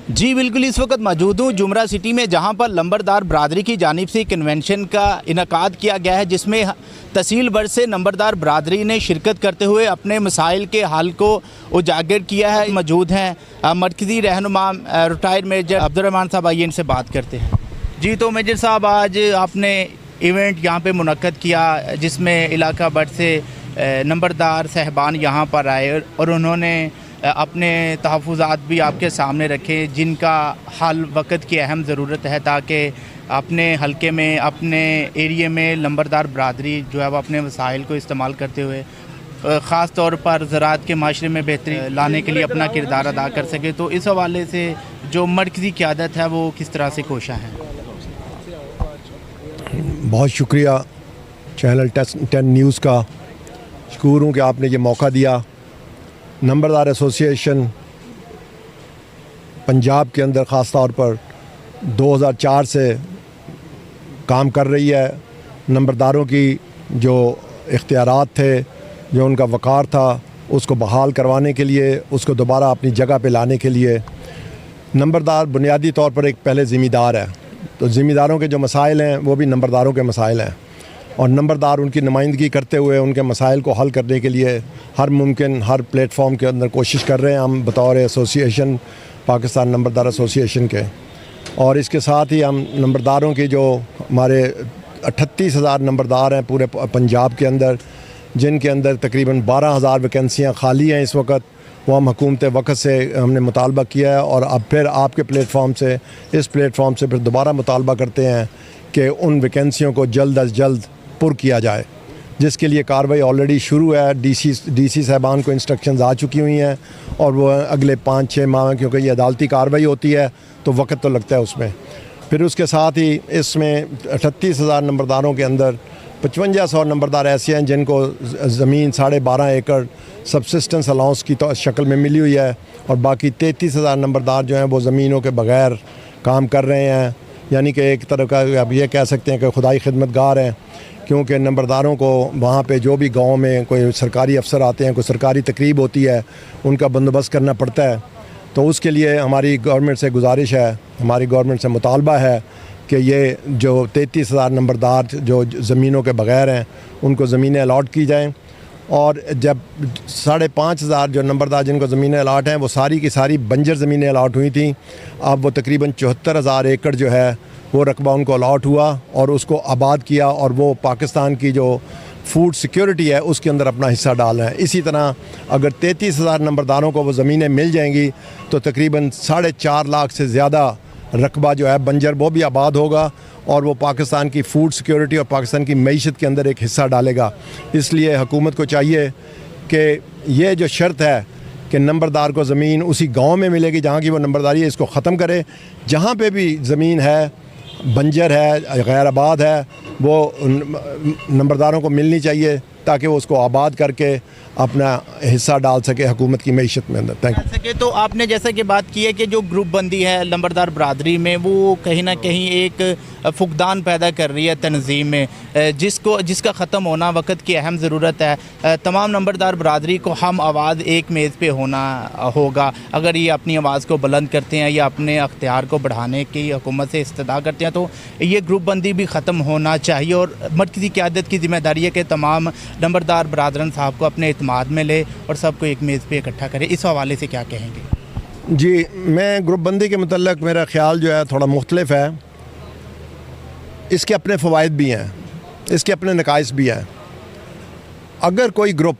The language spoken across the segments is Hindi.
जी बिल्कुल, इस वक्त मौजूद हूँ जुमरा सिटी में, जहाँ पर लंबरदार बरादरी की जानिब से कन्वेंशन का इनकाद किया गया है, जिसमें तहसील भर से नंबरदार बरादरी ने शिरकत करते हुए अपने मसाइल के हल को उजागर किया है। मौजूद हैं मरकज़ी रहनुमा रिटायर्ड मेजर अब्दुर्रहमान साहब, आइए इनसे बात करते हैं। जी तो मेजर साहब, आज आपने इवेंट यहाँ पे मुनक्कद किया जिसमें इलाका भर से नंबरदार साहबान यहाँ पर आए और उन्होंने अपने तहफ़्फ़ुज़ात भी आपके सामने रखे, जिनका हल वक्त की अहम ज़रूरत है, ताकि अपने हलके में, अपने एरिए में नंबरदार बरादरी जो है वो अपने वसाइल को इस्तेमाल करते हुए ख़ास तौर पर ज़राअत के माशरे में बेहतरी लाने के लिए अपना किरदार अदा कर सके। तो इस हवाले से जो मरकज़ी क़यादत है वो किस तरह से कोशा है? बहुत शुक्रिया चैनल 10 न्यूज़ का, शुक्र हूँ कि आपने ये मौका दिया। नंबरदार एसोसिएशन पंजाब के अंदर ख़ास तौर पर 2004 से काम कर रही है। नंबरदारों की जो इख्तियारात थे, जो उनका वक़ार था, उसको बहाल करवाने के लिए, उसको दोबारा अपनी जगह पे लाने के लिए नंबरदार बुनियादी तौर पर एक पहले ज़िम्मेदार है। तो ज़िम्मेदारों के जो मसाइल हैं वो भी नंबरदारों के मसाइल हैं, और नंबरदार उनकी नुमाइंदगी करते हुए उनके मसाइल को हल करने के लिए हर मुमकिन हर प्लेटफॉर्म के अंदर कोशिश कर रहे हैं। हम बतौर एसोसिएशन, पाकिस्तान नंबरदार एसोसिएशन के, और इसके साथ ही हम नंबरदारों की जो हमारे 38,000 नंबरदार हैं पूरे पंजाब के अंदर, जिनके अंदर तकरीबन 12,000 वैकेंसियाँ खाली हैं इस वक्त, वो हम हुकूमत वक्त से हमने मुतालबा किया है, और अब फिर आपके प्लेटफॉर्म से, इस प्लेटफॉर्म से फिर दोबारा मुतालबा करते हैं कि उन वैकेंसियों को जल्द अज जल्द पुर किया जाए, जिसके लिए कार्रवाई ऑलरेडी शुरू है। डीसी साहबान को इंस्ट्रक्शंस आ चुकी हुई हैं, और वो अगले 5-6 माह, क्योंकि ये अदालती कार्रवाई होती है तो वक्त तो लगता है उसमें। फिर उसके साथ ही इसमें 38,000 नंबरदारों के अंदर 5500 नंबरदार ऐसे हैं जिनको ज़मीन 12.5 एकड़ सबसिस्टेंस अलाउंस की तो शक्ल में मिली हुई है, और बाकी 33,000 नंबरदार जो हैं वो ज़मीनों के बग़ैर काम कर रहे हैं। यानी कि एक तरह का अब ये कह सकते हैं कि खुदाई खिदमतगार हैं, क्योंकि नंबरदारों को वहाँ पे जो भी गांव में कोई सरकारी अफसर आते हैं, कोई सरकारी तकरीब होती है, उनका बंदोबस्त करना पड़ता है। तो उसके लिए हमारी गवर्नमेंट से गुजारिश है, हमारी गवर्नमेंट से मुतालबा है कि ये जो 33,000 नंबरदार जो ज़मीनों के बग़ैर हैं उनको ज़मीनें अलाट की जाएँ, और जब 5,500 जो नंबरदार जिनको ज़मीनें अलाट हैं वो सारी की सारी बंजर ज़मीनें अलाट हुई थी, अब वो तकरीबन 74,000 एकड़ जो है वो रकबा उनको अलाट हुआ और उसको आबाद किया, और वो पाकिस्तान की जो फूड सिक्योरिटी है उसके अंदर अपना हिस्सा डाल रहे हैं। इसी तरह अगर 33,000 नंबरदारों को वो ज़मीनें मिल जाएंगी तो तकरीबन 4.5 लाख से ज़्यादा रकबा जो है बंजर वो भी आबाद होगा, और वो पाकिस्तान की फूड सिक्योरिटी और पाकिस्तान की मईशत के अंदर एक हिस्सा डालेगा। इसलिए हुकूमत को चाहिए कि ये जो शर्त है कि नंबरदार को ज़मीन उसी गांव में मिलेगी जहां की वो नंबरदारी है, इसको ख़त्म करे। जहां पे भी ज़मीन है, बंजर है, गैर आबाद है, वो नंबरदारों को मिलनी चाहिए ताकि वो उसको आबाद करके अपना हिस्सा डाल सके हुकूमत की मईशत में अंदर। Thank you. तो आपने जैसा कि बात की है कि जो ग्रुप बंदी है नंबरदार बरादरी में, वो कहीं ना कहीं एक फुकदान पैदा कर रही है तंजीम में, जिसका ख़त्म होना वक्त की अहम ज़रूरत है। तमाम नंबरदार बरादरी को हम आवाज़ एक मेज़ पे होना होगा। अगर ये अपनी आवाज़ को बुलंद करते हैं या अपने अख्तियार को बढ़ाने की हुकूमत से इस्तदा करते हैं, तो ये ग्रुप बंदी भी ख़त्म होना चाहिए, और मरकज़ी क़यादत की ज़िम्मेदारी है कि तमाम नंबरदार बरादरन साहब को अपने इत्माद में ले और सबको एक मेज़ पे इकट्ठा करे। इस हवाले से क्या कहेंगे? जी, मैं ग्रुप बंदी के मतलब मेरा ख्याल जो है थोड़ा मुख्तलिफ है। इसके अपने फ़वाइद भी हैं, इसके अपने नकाइस भी हैं। अगर कोई ग्रुप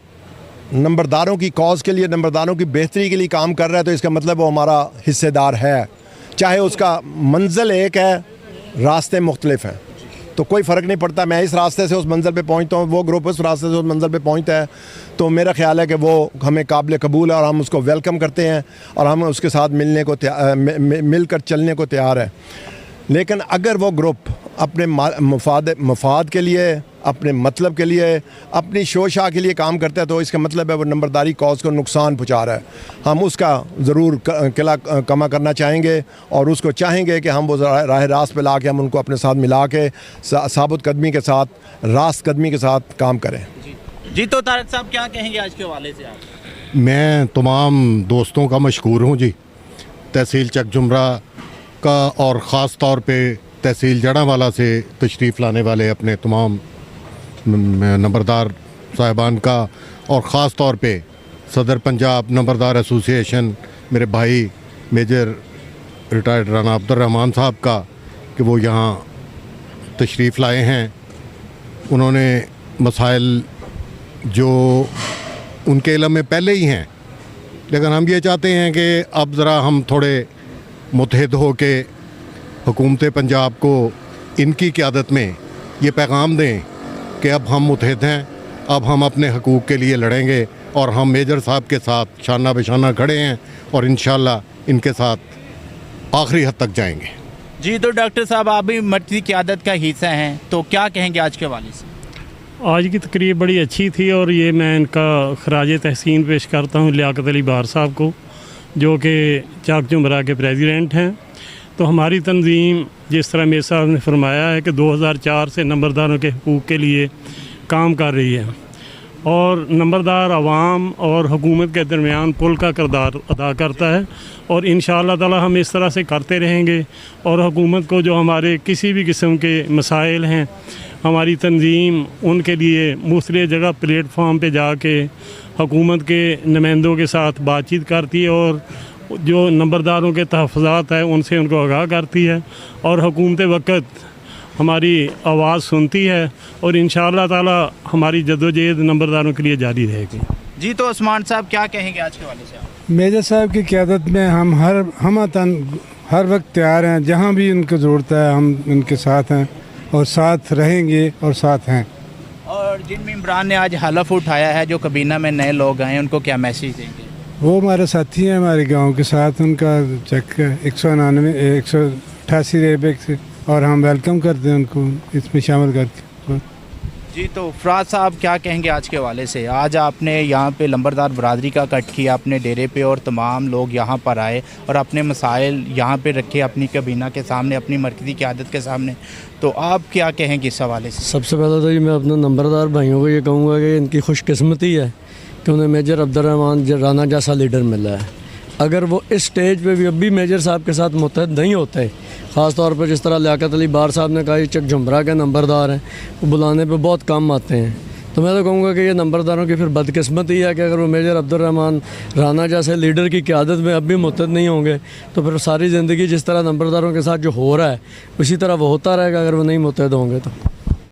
नंबरदारों की कॉज़ के लिए, नंबरदारों की बेहतरी के लिए काम कर रहा है तो इसका मतलब वो हमारा हिस्सेदार है, चाहे उसका मंजिल एक है, रास्ते मुख्तलिफ हैं, तो कोई फ़र्क नहीं पड़ता। मैं इस रास्ते से उस मंज़िल पे पहुंचता हूँ, वो ग्रुप उस रास्ते से उस मंज़िल पे पहुंचता है, तो मेरा ख्याल है कि वो हमें काबिल कबूल है और हम उसको वेलकम करते हैं और हम उसके साथ मिलकर चलने को तैयार है। लेकिन अगर वो ग्रुप अपने मफाद के लिए, अपने मतलब के लिए, अपनी शोशा के लिए काम करता है, तो इसका मतलब है वो नंबरदारी कॉज को नुकसान पहुंचा रहा है। हम उसका ज़रूर किला कमा करना चाहेंगे, और उसको चाहेंगे कि हम वो राह रास्त पे ला के हम उनको अपने साथ मिला के साबुत कदमी के साथ, रास्त कदमी के साथ काम करें। जी तो तारक साहब क्या कहेंगे आज के हवाले से आप? मैं तमाम दोस्तों का मशकूर हूँ जी तहसील चक जुमरा का और ख़ास तौर पे तहसील जड़ावाला से तशरीफ़ लाने वाले अपने तमाम नंबरदार साहिबान का, और ख़ास तौर पे सदर पंजाब नंबरदार एसोसिएशन मेरे भाई मेजर रिटायर्ड राना अब्दुर्रहमान साहब का कि वो यहाँ तशरीफ़ लाए हैं। उन्होंने मसाइल जो उनके इल्म में पहले ही हैं, लेकिन हम ये चाहते हैं कि अब ज़रा हम थोड़े मुत्तहिद हो के हुकूमत पंजाब को इनकी क़यादत में ये पैगाम दें कि अब हम मुत्तहिद हैं, अब हम अपने हकूक़ के लिए लड़ेंगे और हम मेजर साहब के साथ शाना बेशाना खड़े हैं और इंशाअल्लाह इनके साथ आखिरी हद तक जाएंगे। जी, तो डॉक्टर साहब आप भी मर्कज़ी क़यादत का हिस्सा हैं, तो क्या कहेंगे आज के हवाले से? आज की तकरीब बड़ी अच्छी थी और ये मैं इनका खराज तहसीन पेश करता हूँ लियाकत अली बार साहब को, जो कि चक जुमरा के प्रेसिडेंट हैं। तो हमारी तंजीम जिस तरह मेरे साहब ने फरमाया है कि 2004 से नंबरदारों के हकूक़ के लिए काम कर रही है और नंबरदार आवाम और हुकूमत के दरमियान पुल का किरदार अदा करता है और इंशाअल्लाह ताला हम इस तरह से करते रहेंगे। और हुकूमत को जो हमारे किसी भी किस्म के मसाइल हैं, हमारी तंजीम उनके लिए मुख्तलिफ़ जगह प्लेटफॉर्म पे जाके हुकूमत के नुमाइंदों के साथ बातचीत करती है और जो नंबरदारों के तहफ़्फ़ुज़ात है उनसे उनको आगाह करती है और हुकूमत वक़्त हमारी आवाज़ सुनती है और इंशाअल्लाह ताला हमारी जद्दोजहद नंबरदारों के लिए जारी रहेगी। जी, तो उस्मान साहब क्या कहेंगे आज के हवाले से? मेजर साहब की क़यादत में हम हर वक्त तैयार हैं, जहाँ भी उनको ज़रूरत है हम उनके साथ हैं और साथ रहेंगे और साथ हैं। और जिन मेंबरान ने आज हलफ उठाया है, जो कबीना में नए लोग आए हैं, उनको क्या मैसेज देंगे? वो हमारे साथी हैं, हमारे गांव के साथ उनका चेक 188 रेबे से, और हम वेलकम करते हैं उनको इसमें शामिल करके। जी, तो फराज साहब क्या कहेंगे आज के हवाले से? आज आपने यहाँ पे लंबरदार बरादरी का कट किया अपने डेरे पे और तमाम लोग यहाँ पर आए और अपने मसाइल यहाँ पे रखे अपनी कबीना के सामने, अपनी मरकज़ी क़यादत के सामने, तो आप क्या कहेंगे इस हवाले से? सबसे पहले तो ये मैं अपने नंबरदार भाइयों को ये कहूँगा कि इनकी खुशकिस्मती है कि उन्हें मेजर अब्दुर्रहमान राना जैसा लीडर मिला है। अगर वो इस स्टेज पे भी अब भी मेजर साहब के साथ मुत्तहद नहीं होते, ख़ास तौर पर जिस तरह लियाकत अली बार साहब ने कहा ये चक जुमरा के नंबरदार हैं, वो बुलाने पे बहुत कम आते हैं, तो मैं तो कहूँगा कि ये नंबरदारों की फिर बदकिस्मती है कि अगर वो मेजर अब्दुर्रहमान राना जैसे लीडर की क़यादत में अब भी मुत्तहद नहीं होंगे तो फिर सारी ज़िंदगी जिस तरह नंबरदारों के साथ जो हो रहा है उसी तरह वो होता रहेगा अगर वो नहीं मुत्तहद होंगे तो।